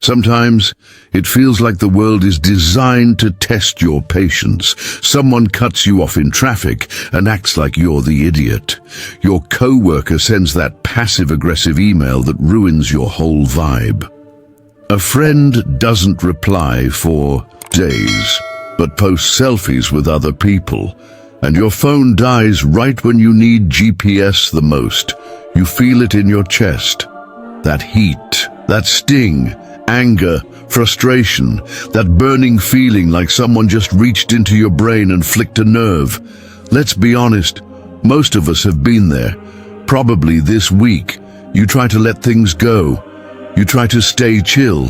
Sometimes it feels like the world is designed to test your patience. Someone cuts you off in traffic and acts like you're the idiot. Your coworker sends that passive-aggressive email that ruins your whole vibe. A friend doesn't reply for days, but posts selfies with other people. And your phone dies right when you need GPS the most. You feel it in your chest. That heat, that sting, anger, frustration, that burning feeling like someone just reached into your brain and flicked a nerve. Let's be honest, most of us have been there. Probably this week, you try to let things go. You try to stay chill.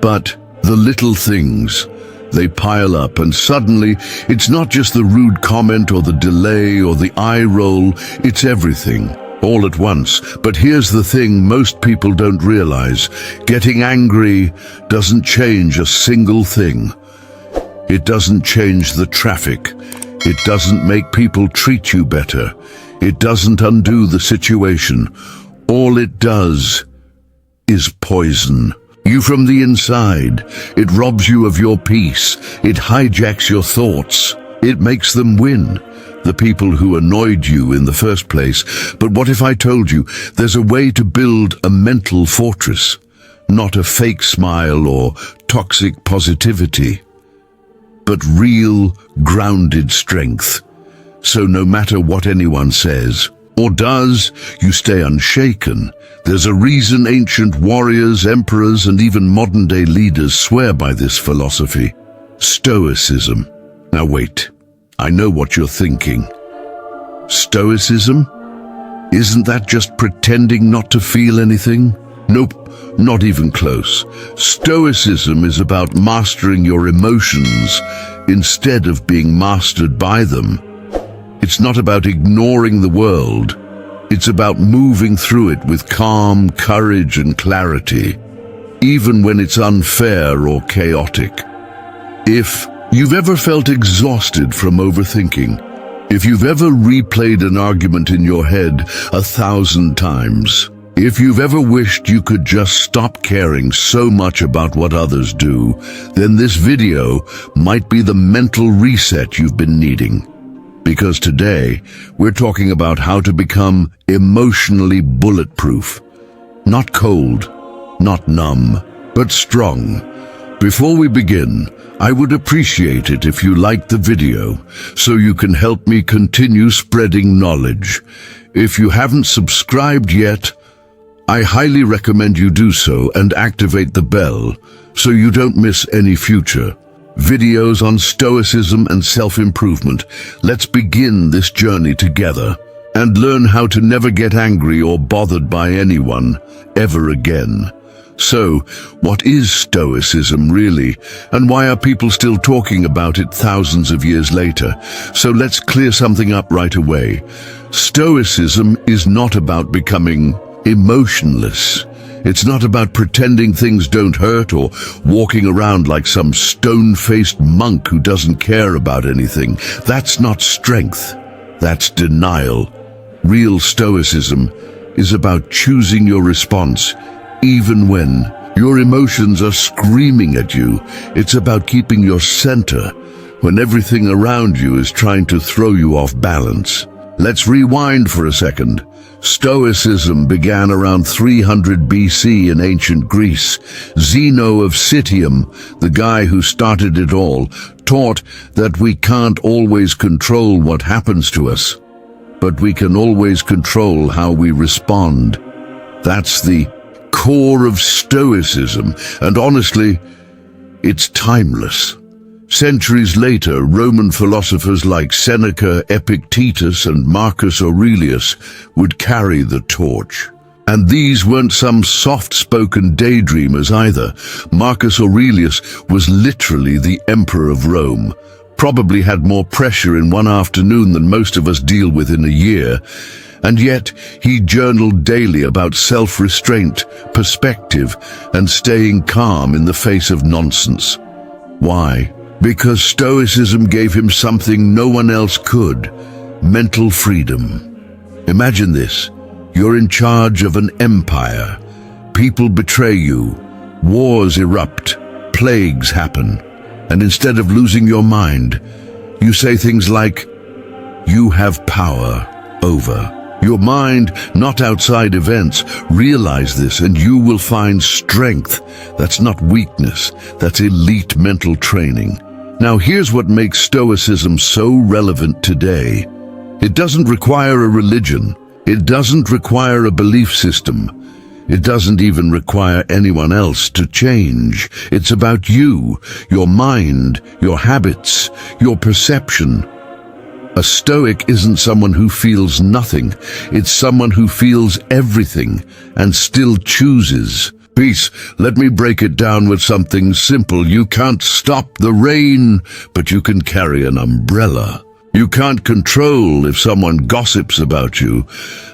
But the little things, they pile up, and suddenly it's not just the rude comment or the delay or the eye roll, it's everything. All at once. But here's the thing most people don't realize. Getting angry doesn't change a single thing. It doesn't change the traffic. It doesn't make people treat you better. It doesn't undo the situation. All it does is poison you from the inside. It robs you of your peace. It hijacks your thoughts. It makes them win. The people who annoyed you in the first place. But what if I told you there's a way to build a mental fortress, not a fake smile or toxic positivity, but real, grounded strength. So no matter what anyone says or does, you stay unshaken. There's a reason ancient warriors, emperors, and even modern-day leaders swear by this philosophy. Stoicism. Now wait. I know what you're thinking. Stoicism? Isn't that just pretending not to feel anything? Nope, not even close. Stoicism is about mastering your emotions instead of being mastered by them. It's not about ignoring the world. It's about moving through it with calm, courage, and clarity, even when it's unfair or chaotic. If you've ever felt exhausted from overthinking, if you've ever replayed an argument in your head 1,000 times, if you've ever wished you could just stop caring so much about what others do, then this video might be the mental reset you've been needing. Because today, we're talking about how to become emotionally bulletproof. Not cold, not numb, but strong. Before we begin, I would appreciate it if you liked the video, so you can help me continue spreading knowledge. If you haven't subscribed yet, I highly recommend you do so and activate the bell, so you don't miss any future videos on Stoicism and self-improvement. Let's begin this journey together and learn how to never get angry or bothered by anyone ever again. So, what is Stoicism really, and why are people still talking about it thousands of years later? So let's clear something up right away. Stoicism is not about becoming emotionless. It's not about pretending things don't hurt or walking around like some stone-faced monk who doesn't care about anything. That's not strength. That's denial. Real Stoicism is about choosing your response, even when your emotions are screaming at you. It's about keeping your center when everything around you is trying to throw you off balance. Let's rewind for a second. Stoicism began around 300 BC in ancient Greece. Zeno of Citium, the guy who started it all, taught that we can't always control what happens to us, but we can always control how we respond. That's the core of Stoicism, and honestly, it's timeless. Centuries later, Roman philosophers like Seneca, Epictetus, and Marcus Aurelius would carry the torch. And these weren't some soft-spoken daydreamers either. Marcus Aurelius was literally the emperor of Rome, probably had more pressure in one afternoon than most of us deal with in a year. And yet, he journaled daily about self-restraint, perspective, and staying calm in the face of nonsense. Why? Because Stoicism gave him something no one else could: mental freedom. Imagine this. You're in charge of an empire. People betray you. Wars erupt, plagues happen, and instead of losing your mind, you say things like, "You have power over." Your mind, not outside events. Realize this and you will find strength. That's not weakness, that's elite mental training. Now here's what makes Stoicism so relevant today. It doesn't require a religion. It doesn't require a belief system. It doesn't even require anyone else to change. It's about you, your mind, your habits, your perception. A Stoic isn't someone who feels nothing. It's someone who feels everything and still chooses. Peace, let me break it down with something simple. You can't stop the rain, but you can carry an umbrella. You can't control if someone gossips about you,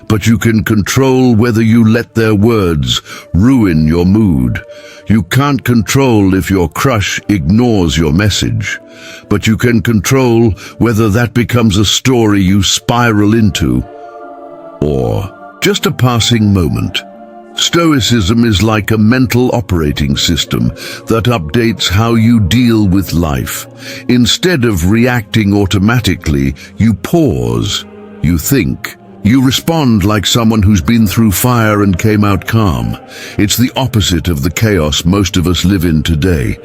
but you can control whether you let their words ruin your mood. You can't control if your crush ignores your message, but you can control whether that becomes a story you spiral into, or just a passing moment. Stoicism is like a mental operating system that updates how you deal with life. Instead of reacting automatically, you pause, you think. You respond like someone who's been through fire and came out calm. It's the opposite of the chaos most of us live in today.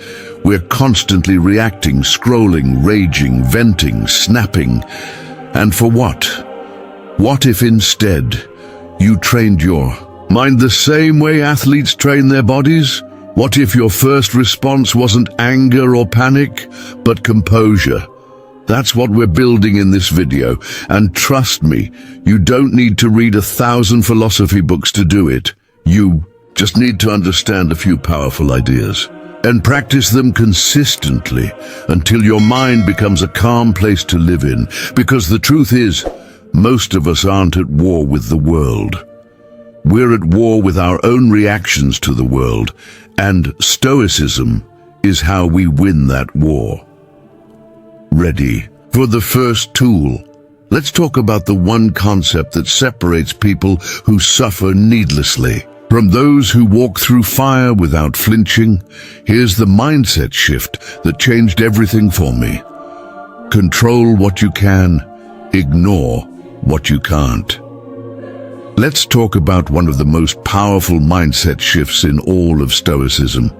We're constantly reacting, scrolling, raging, venting, snapping. And for what? What if instead you trained your mind the same way athletes train their bodies? What if your first response wasn't anger or panic, but composure? That's what we're building in this video, and trust me, you don't need to read 1,000 philosophy books to do it. You just need to understand a few powerful ideas and practice them consistently until your mind becomes a calm place to live in. Because the truth is, most of us aren't at war with the world. We're at war with our own reactions to the world, and Stoicism is how we win that war. Ready for the first tool? Let's talk about the one concept that separates people who suffer needlessly from those who walk through fire without flinching. Here's the mindset shift that changed everything for me. Control what you can, ignore what you can't. Let's talk about one of the most powerful mindset shifts in all of Stoicism.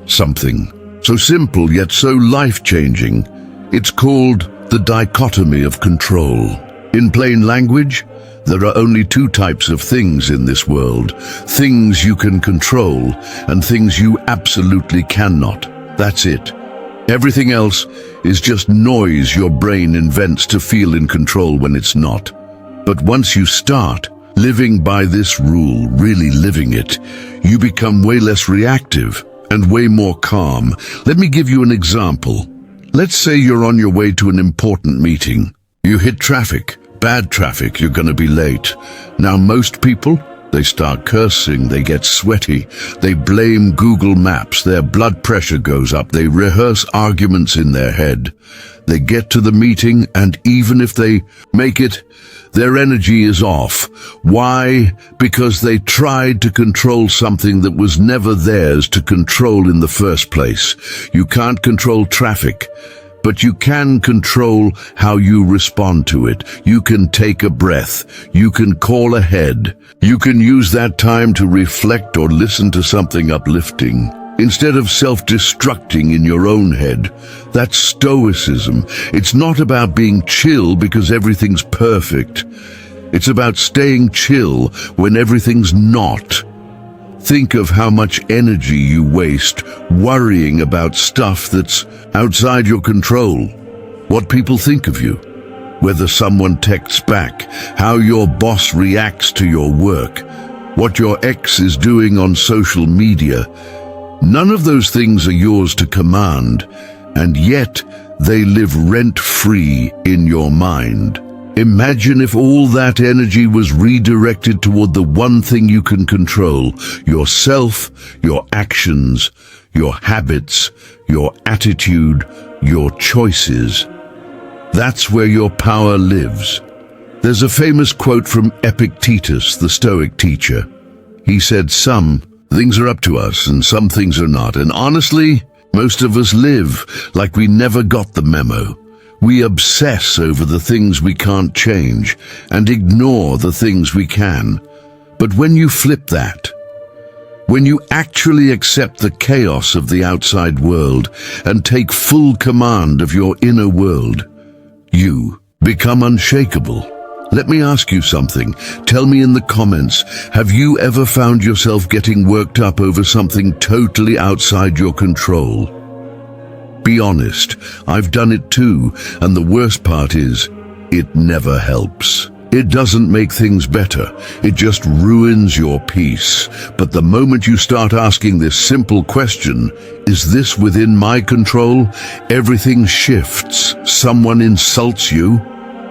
Something so simple yet so life-changing. It's called the dichotomy of control. In plain language, there are only two types of things in this world: things you can control and things you absolutely cannot. That's it. Everything else is just noise your brain invents to feel in control when it's not. But once you start living by this rule, really living it, you become way less reactive and way more calm. Let me give you an example. Let's say you're on your way to an important meeting. You hit traffic, bad traffic, you're gonna be late. Now most people, they start cursing, they get sweaty, they blame Google Maps, their blood pressure goes up, they rehearse arguments in their head. They get to the meeting, and even if they make it, their energy is off. Why? Because they tried to control something that was never theirs to control in the first place. You can't control traffic, but you can control how you respond to it. You can take a breath. You can call ahead. You can use that time to reflect or listen to something uplifting, instead of self-destructing in your own head. That's Stoicism. It's not about being chill because everything's perfect. It's about staying chill when everything's not. Think of how much energy you waste worrying about stuff that's outside your control. What people think of you, whether someone texts back, how your boss reacts to your work, what your ex is doing on social media. None of those things are yours to command, and yet they live rent-free in your mind. Imagine if all that energy was redirected toward the one thing you can control: yourself, your actions, your habits, your attitude, your choices. That's where your power lives. There's a famous quote from Epictetus, the Stoic teacher. He said, "Some Things are up to us and some things are not. And honestly, most of us live like we never got the memo. We obsess over the things we can't change and ignore the things we can. But when you flip that, when you actually accept the chaos of the outside world and take full command of your inner world, you become unshakable. Let me ask you something. Tell me in the comments, have you ever found yourself getting worked up over something totally outside your control? Be honest, I've done it too, and the worst part is, it never helps. It doesn't make things better, it just ruins your peace. But the moment you start asking this simple question, is this within my control? Everything shifts. Someone insults you,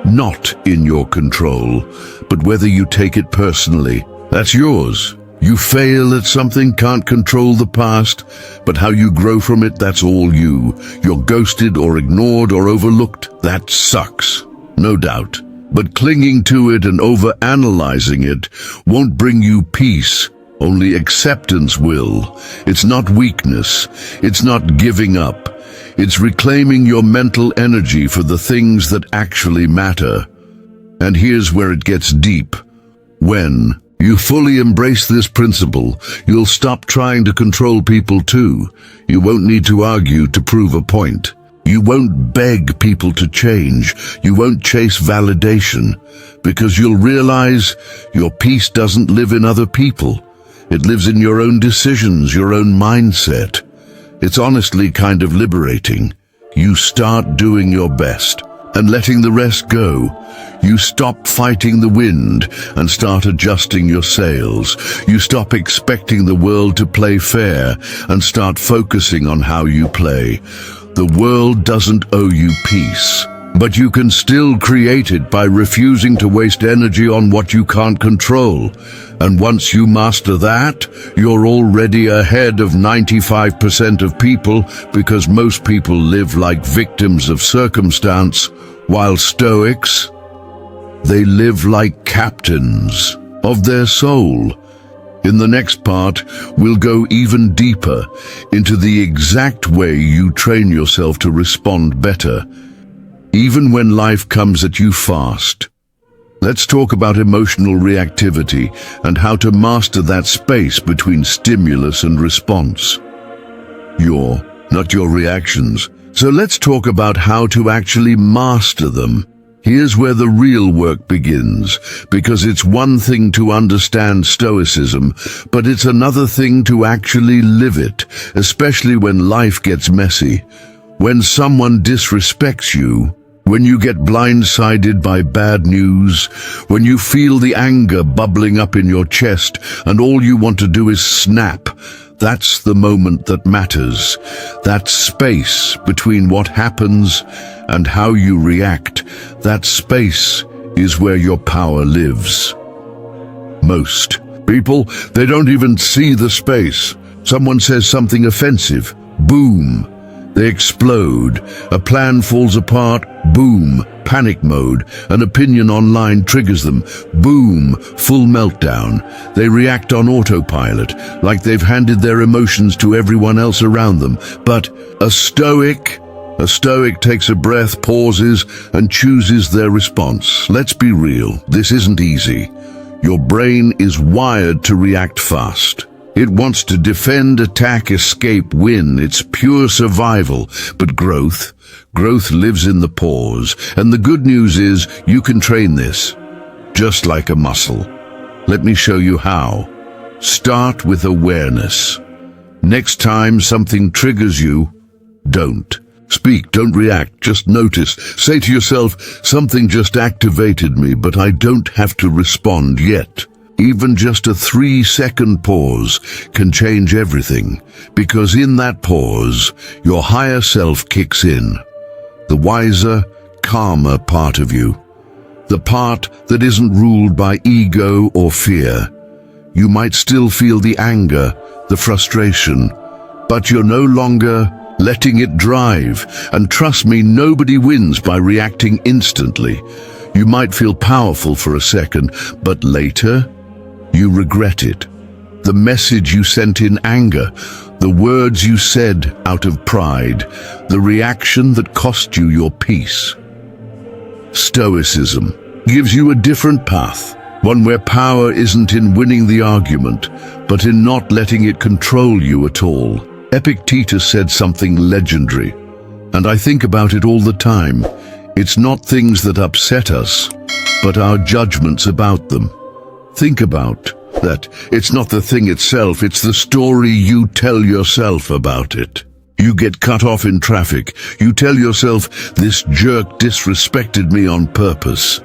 not in your control, but whether you take it personally, that's yours. You fail at something, can't control the past, but how you grow from it, that's all you. You're ghosted or ignored or overlooked, that sucks, no doubt. But clinging to it and over-analyzing it won't bring you peace. Only acceptance will. It's not weakness. It's not giving up. It's reclaiming your mental energy for the things that actually matter. And here's where it gets deep. When you fully embrace this principle, you'll stop trying to control people too. You won't need to argue to prove a point. You won't beg people to change. You won't chase validation, because you'll realize your peace doesn't live in other people. It lives in your own decisions, your own mindset. It's honestly kind of liberating. You start doing your best and letting the rest go. You stop fighting the wind and start adjusting your sails. You stop expecting the world to play fair and start focusing on how you play. The world doesn't owe you peace, but you can still create it by refusing to waste energy on what you can't control. And once you master that, you're already ahead of 95% of people, because most people live like victims of circumstance, while Stoics, they live like captains of their soul. In the next part, we'll go even deeper into the exact way you train yourself to respond better, even when life comes at you fast. Let's talk about emotional reactivity and how to master that space between stimulus and response. Not your reactions. So let's talk about how to actually master them. Here's where the real work begins, because it's one thing to understand Stoicism, but it's another thing to actually live it, especially when life gets messy. When someone disrespects you, when you get blindsided by bad news, when you feel the anger bubbling up in your chest and all you want to do is snap, that's the moment that matters. That space between what happens and how you react, that space is where your power lives. Most people, they don't even see the space. Someone says something offensive, boom, they explode. A plan falls apart, boom, panic mode. An opinion online triggers them, boom, full meltdown. They react on autopilot, like they've handed their emotions to everyone else around them. But a Stoic takes a breath, pauses, and chooses their response. Let's be real, this isn't easy. Your brain is wired to react fast. It wants to defend, attack, escape, win. It's pure survival. But growth lives in the pause. And the good news is you can train this, just like a muscle. Let me show you how. Start with awareness. Next time something triggers you, don't speak, don't react, just notice. Say to yourself, something just activated me, but I don't have to respond yet. Even just a 3-second pause can change everything, because in that pause, your higher self kicks in. The wiser, calmer part of you. The part that isn't ruled by ego or fear. You might still feel the anger, the frustration, but you're no longer letting it drive. And trust me, nobody wins by reacting instantly. You might feel powerful for a second, but later, you regret it. the message you sent in anger, the words you said out of pride, the reaction that cost you your peace. Stoicism gives you a different path, one where power isn't in winning the argument, but in not letting it control you at all. Epictetus said something legendary, and I think about it all the time. It's not things that upset us, but our judgments about them. Think about that. It's not the thing itself, it's the story you tell yourself about it. You get cut off in traffic. You tell yourself, this jerk disrespected me on purpose.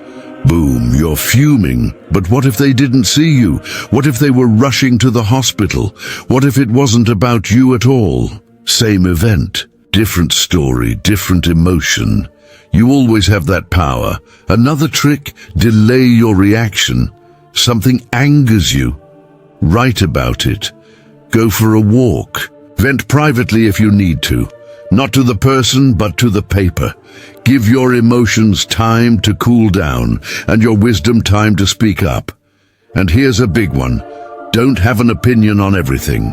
Boom, you're fuming. But what if they didn't see you? What if they were rushing to the hospital? What if it wasn't about you at all? Same event, different story, different emotion. You always have that power. Another trick, delay your reaction. Something angers you. Write about it. Go for a walk. Vent privately if you need to. Not to the person, but to the paper. Give your emotions time to cool down, and your wisdom time to speak up. And here's a big one. Don't have an opinion on everything.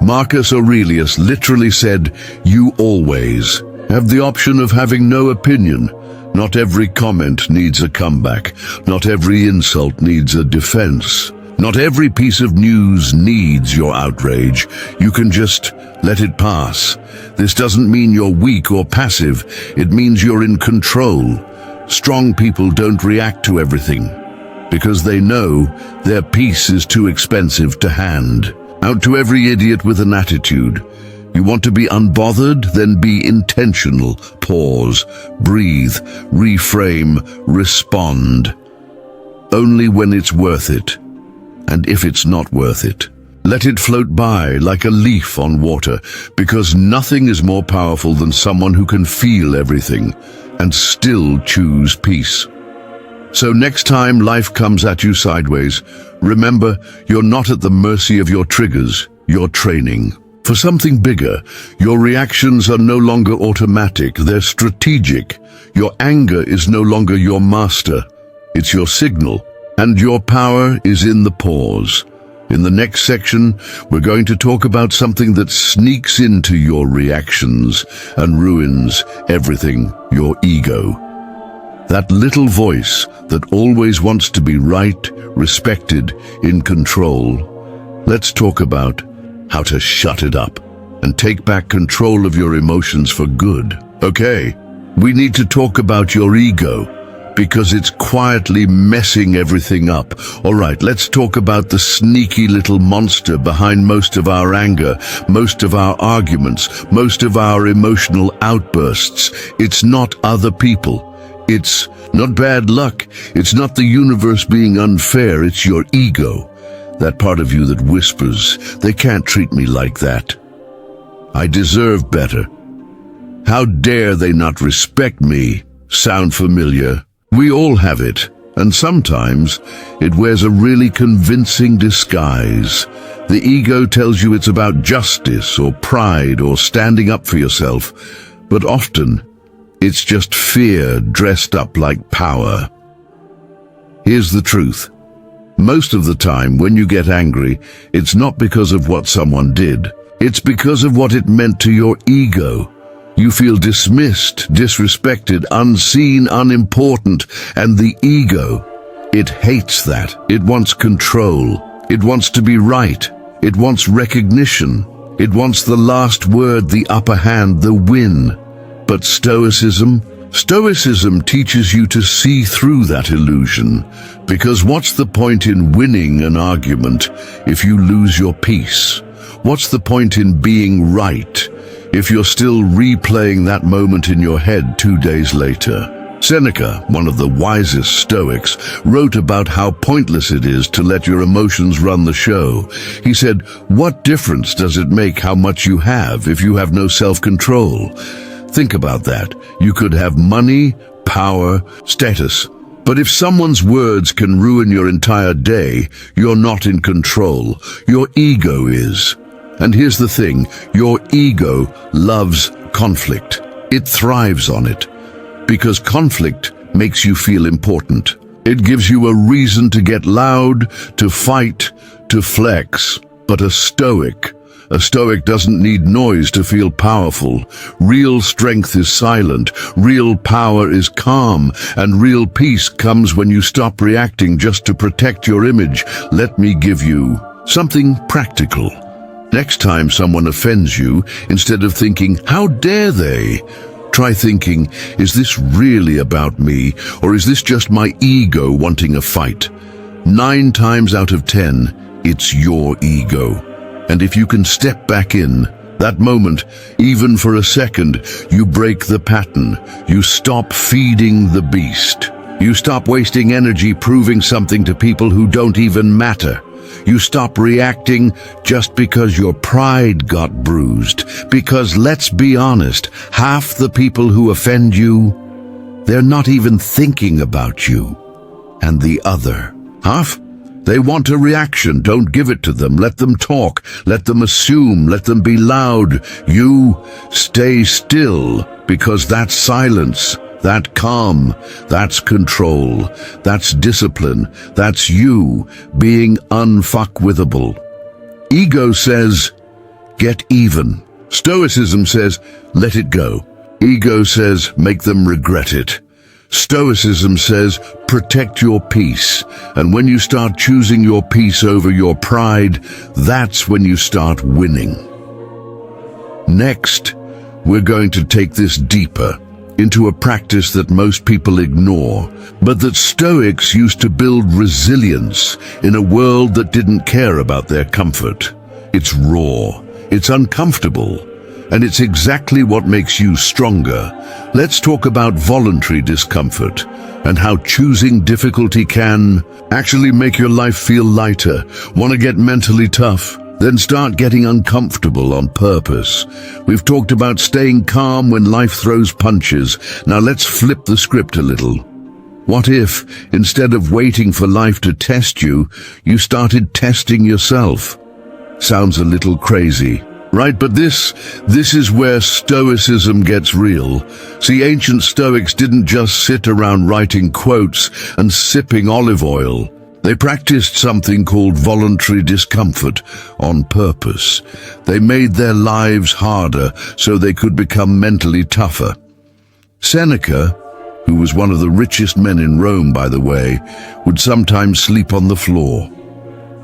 Marcus Aurelius literally said, you always have the option of having no opinion. Not every comment needs a comeback. Not every insult needs a defense. Not every piece of news needs your outrage. You can just let it pass. This doesn't mean you're weak or passive. It means you're in control. Strong people don't react to everything because they know their peace is too expensive to hand. Out to every idiot with an attitude. You want to be unbothered? Then be intentional. Pause, breathe, reframe, respond. Only when it's worth it. And if it's not worth it, let it float by like a leaf on water, because nothing is more powerful than someone who can feel everything and still choose peace. So next time life comes at you sideways, remember, you're not at the mercy of your triggers, you're training. For something bigger, your reactions are no longer automatic, they're strategic. Your anger is no longer your master, it's your signal. And your power is in the pause. In the next section, we're going to talk about something that sneaks into your reactions and ruins everything, your ego. That little voice that always wants to be right, respected, in control. Let's talk about how to shut it up and take back control of your emotions for good. Okay, we need to talk about your ego, because it's quietly messing everything up. All right, let's talk about the sneaky little monster behind most of our anger, most of our arguments, most of our emotional outbursts. It's not other people. It's not bad luck. It's not the universe being unfair. It's your ego. That part of you that whispers, they can't treat me like that. I deserve better. How dare they not respect me? Sound familiar? We all have it, and sometimes it wears a really convincing disguise. The ego tells you it's about justice or pride or standing up for yourself, but often it's just fear dressed up like power. Here's the truth. Most of the time when you get angry, it's not because of what someone did. It's because of what it meant to your ego. You feel dismissed, disrespected, unseen, unimportant, and the ego, it hates that. It wants control. It wants to be right. It wants recognition. It wants the last word, the upper hand, the win. But Stoicism teaches you to see through that illusion, because what's the point in winning an argument if you lose your peace? What's the point in being right if you're still replaying that moment in your head 2 days later? Seneca, one of the wisest Stoics, wrote about how pointless it is to let your emotions run the show. He said, "What difference does it make how much you have if you have no self-control?" Think about that. You could have money, power, status, but if someone's words can ruin your entire day, you're not in control. Your ego is. And here's the thing, your ego loves conflict. It thrives on it. Because conflict makes you feel important. It gives you a reason to get loud, to fight, to flex. But a Stoic doesn't need noise to feel powerful. Real strength is silent, real power is calm, and real peace comes when you stop reacting just to protect your image. Let me give you something practical. Next time someone offends you, instead of thinking, "How dare they?" try thinking, "Is this really about me, or is this just my ego wanting a fight?" 9 times out of 10, it's your ego. And if you can step back in that moment, even for a second, you break the pattern. You stop feeding the beast. You stop wasting energy proving something to people who don't even matter. You stop reacting just because your pride got bruised. Because let's be honest, half the people who offend you, they're not even thinking about you. And the other half, they want a reaction. Don't give it to them. Let them talk. Let them assume. Let them be loud. You stay still, because that's silence. That calm, that's control, that's discipline, that's you being unfuckwithable. Ego says, get even. Stoicism says, let it go. Ego says, make them regret it. Stoicism says, protect your peace. And when you start choosing your peace over your pride, that's when you start winning. Next, we're going to take this deeper, into a practice that most people ignore, but that Stoics used to build resilience in a world that didn't care about their comfort. It's raw, it's uncomfortable, and it's exactly what makes you stronger. Let's talk about voluntary discomfort and how choosing difficulty can actually make your life feel lighter. Want to get mentally tough? Then start getting uncomfortable on purpose. We've talked about staying calm when life throws punches. Now let's flip the script a little. What if, instead of waiting for life to test you, you started testing yourself? Sounds a little crazy, right? But this is where Stoicism gets real. See, ancient Stoics didn't just sit around writing quotes and sipping olive oil. They practiced something called voluntary discomfort on purpose. They made their lives harder so they could become mentally tougher. Seneca, who was one of the richest men in Rome, by the way, would sometimes sleep on the floor,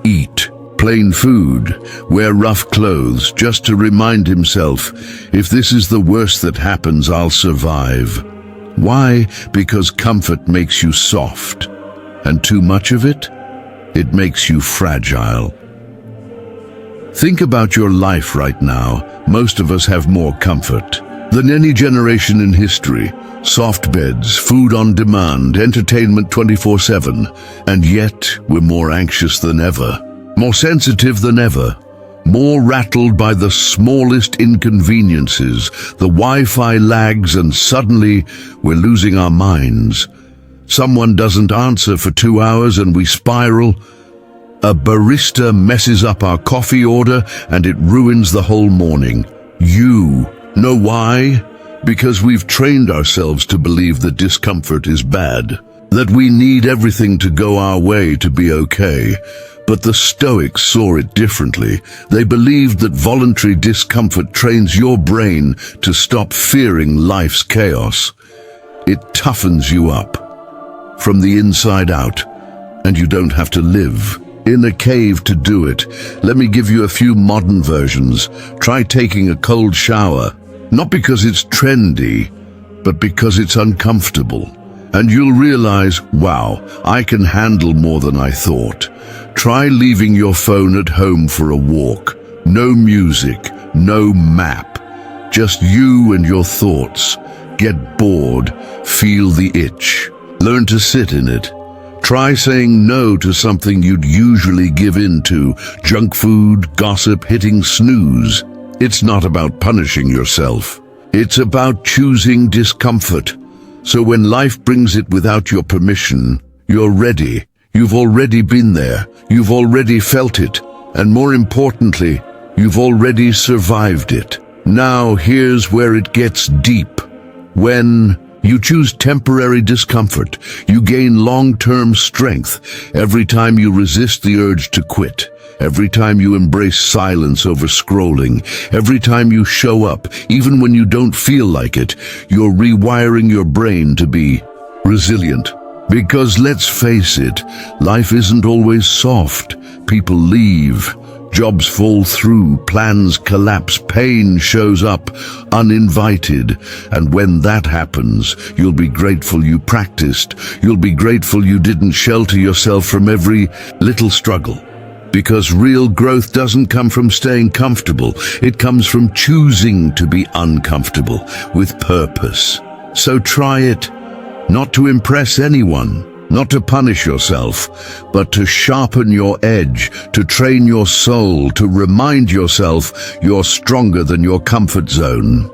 eat plain food, wear rough clothes, just to remind himself, if this is the worst that happens, I'll survive. Why? Because comfort makes you soft. And too much of it? It makes you fragile. Think about your life right now. Most of us have more comfort than any generation in history. Soft beds, food on demand, entertainment 24/7. And yet, we're more anxious than ever, more sensitive than ever, more rattled by the smallest inconveniences. The Wi-Fi lags and suddenly we're losing our minds. Someone doesn't answer for 2 hours and we spiral. A barista messes up our coffee order and it ruins the whole morning. You know why? Because we've trained ourselves to believe that discomfort is bad, that we need everything to go our way to be okay. But the Stoics saw it differently. They believed that voluntary discomfort trains your brain to stop fearing life's chaos. It toughens you up from the inside out, and you don't have to live in a cave to do it. Let me give you a few modern versions. Try taking a cold shower, not because it's trendy, but because it's uncomfortable. And you'll realize, wow, I can handle more than I thought. Try leaving your phone at home for a walk. No music, no map, just you and your thoughts. Get bored, feel the itch. Learn to sit in it. Try saying no to something you'd usually give in to. Junk food, gossip, hitting snooze. It's not about punishing yourself. It's about choosing discomfort. So when life brings it without your permission, you're ready. You've already been there. You've already felt it. And more importantly, you've already survived it. Now here's where it gets deep. When you choose temporary discomfort, you gain long-term strength. Every time you resist the urge to quit, Every time you embrace silence over scrolling, every time you show up, even when you don't feel like it, you're rewiring your brain to be resilient. Because let's face it, life isn't always soft. People leave, jobs fall through, plans collapse, pain shows up uninvited. And when that happens, you'll be grateful you practiced. You'll be grateful you didn't shelter yourself from every little struggle. Because real growth doesn't come from staying comfortable. It comes from choosing to be uncomfortable with purpose. So try it. Not to impress anyone, not to punish yourself, but to sharpen your edge, to train your soul, to remind yourself you're stronger than your comfort zone.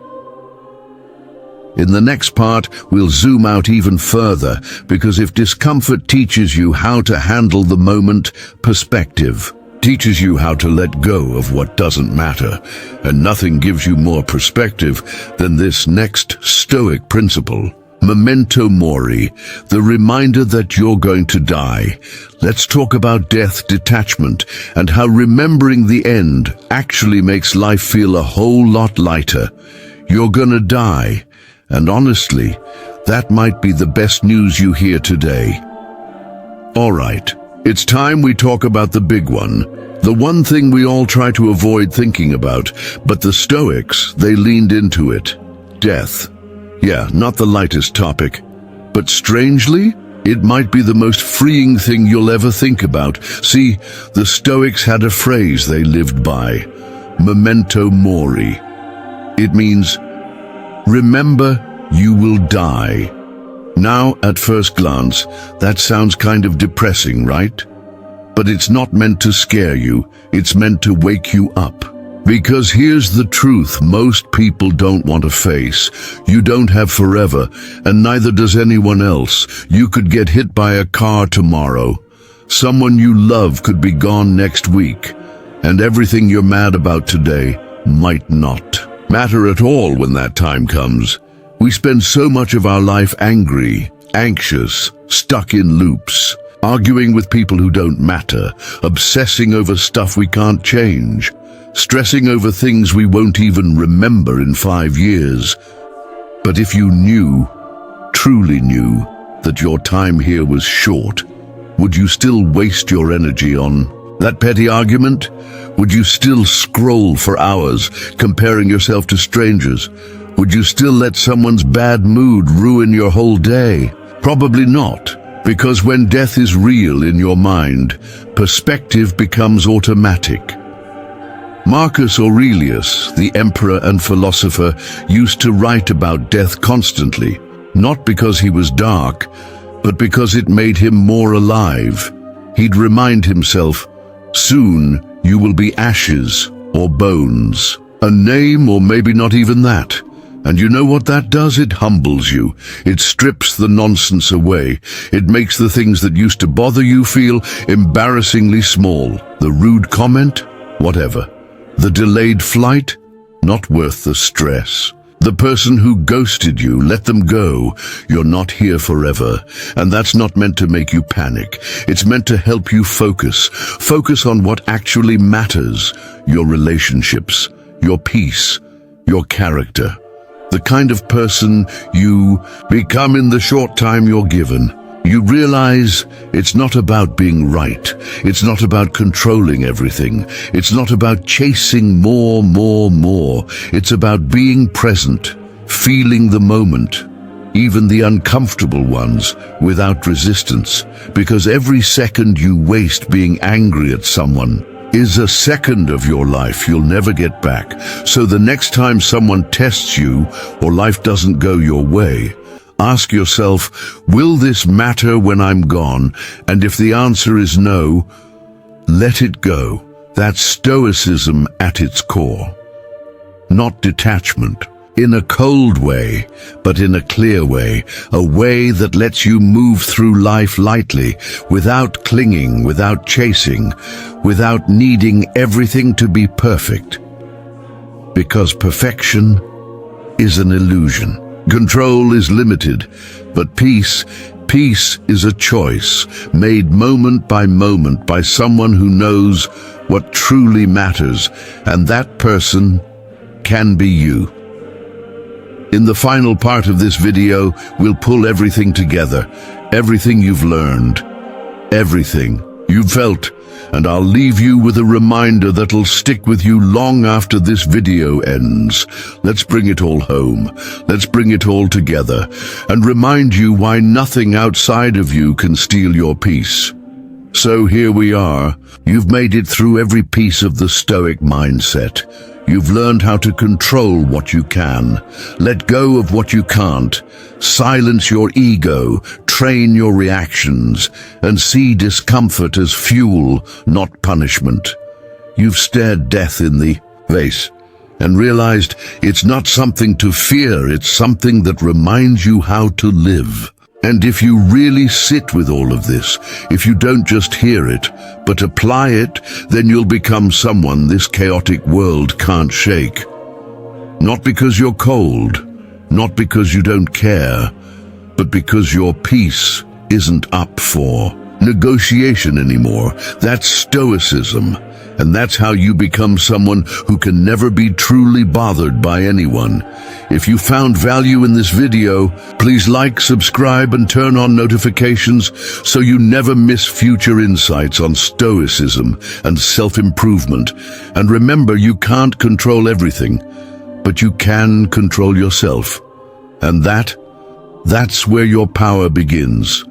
In the next part, we'll zoom out even further, because if discomfort teaches you how to handle the moment, perspective teaches you how to let go of what doesn't matter. And nothing gives you more perspective than this next Stoic principle. Memento mori, the reminder that you're going to die. Let's talk about death detachment and how remembering the end actually makes life feel a whole lot lighter. You're gonna die, and honestly, that might be the best news you hear today. All right, it's time we talk about the big one. The one thing we all try to avoid thinking about, but the Stoics, they leaned into it. Death. Yeah, not the lightest topic, but strangely, it might be the most freeing thing you'll ever think about. See, the Stoics had a phrase they lived by, memento mori. It means, remember you will die. Now, at first glance, that sounds kind of depressing, right? But it's not meant to scare you, it's meant to wake you up. Because here's the truth most people don't want to face. You don't have forever, and neither does anyone else. You could get hit by a car tomorrow. Someone you love could be gone next week. And everything you're mad about today might not matter at all when that time comes. We spend so much of our life angry, anxious, stuck in loops, arguing with people who don't matter, obsessing over stuff we can't change, stressing over things we won't even remember in 5 years. But if you knew, truly knew, that your time here was short, would you still waste your energy on that petty argument? Would you still scroll for hours, comparing yourself to strangers? Would you still let someone's bad mood ruin your whole day? Probably not, because when death is real in your mind, perspective becomes automatic. Marcus Aurelius, the emperor and philosopher, used to write about death constantly, not because he was dark, but because it made him more alive. He'd remind himself, soon you will be ashes or bones, a name or maybe not even that. And you know what that does? It humbles you. It strips the nonsense away. It makes the things that used to bother you feel embarrassingly small. The rude comment? Whatever. The delayed flight? Not worth the stress. The person who ghosted you, let them go. You're not here forever. And that's not meant to make you panic. It's meant to help you focus. Focus on what actually matters. Your relationships, your peace, your character. The kind of person you become in the short time you're given. You realize it's not about being right. It's not about controlling everything. It's not about chasing more. It's about being present, feeling the moment, even the uncomfortable ones, without resistance. Because every second you waste being angry at someone is a second of your life you'll never get back. So the next time someone tests you or life doesn't go your way, ask yourself, will this matter when I'm gone? And if the answer is no, let it go. That's Stoicism at its core. Not detachment, in a cold way, but in a clear way, a way that lets you move through life lightly, without clinging, without chasing, without needing everything to be perfect. Because perfection is an illusion. Control is limited, but peace Peace is a choice, made moment by someone who knows what truly matters, and that person can be you. In the final part of this video, we'll pull everything together, everything you've learned, everything you've felt, and I'll leave you with a reminder that'll stick with you long after this video ends. Let's bring it all home. Let's bring it all together and remind you why nothing outside of you can steal your peace. So here we are. You've made it through every piece of the Stoic mindset. You've learned how to control what you can, let go of what you can't, silence your ego, train your reactions, and see discomfort as fuel, not punishment. You've stared death in the face and realized it's not something to fear, it's something that reminds you how to live. And if you really sit with all of this, if you don't just hear it, but apply it, then you'll become someone this chaotic world can't shake. Not because you're cold, not because you don't care, but because your peace isn't up for negotiation anymore. That's Stoicism, and that's how you become someone who can never be truly bothered by anyone. If you found value in this video, please like, subscribe, and turn on notifications so you never miss future insights on Stoicism and self-improvement. And remember, you can't control everything, but you can control yourself. And that's where your power begins.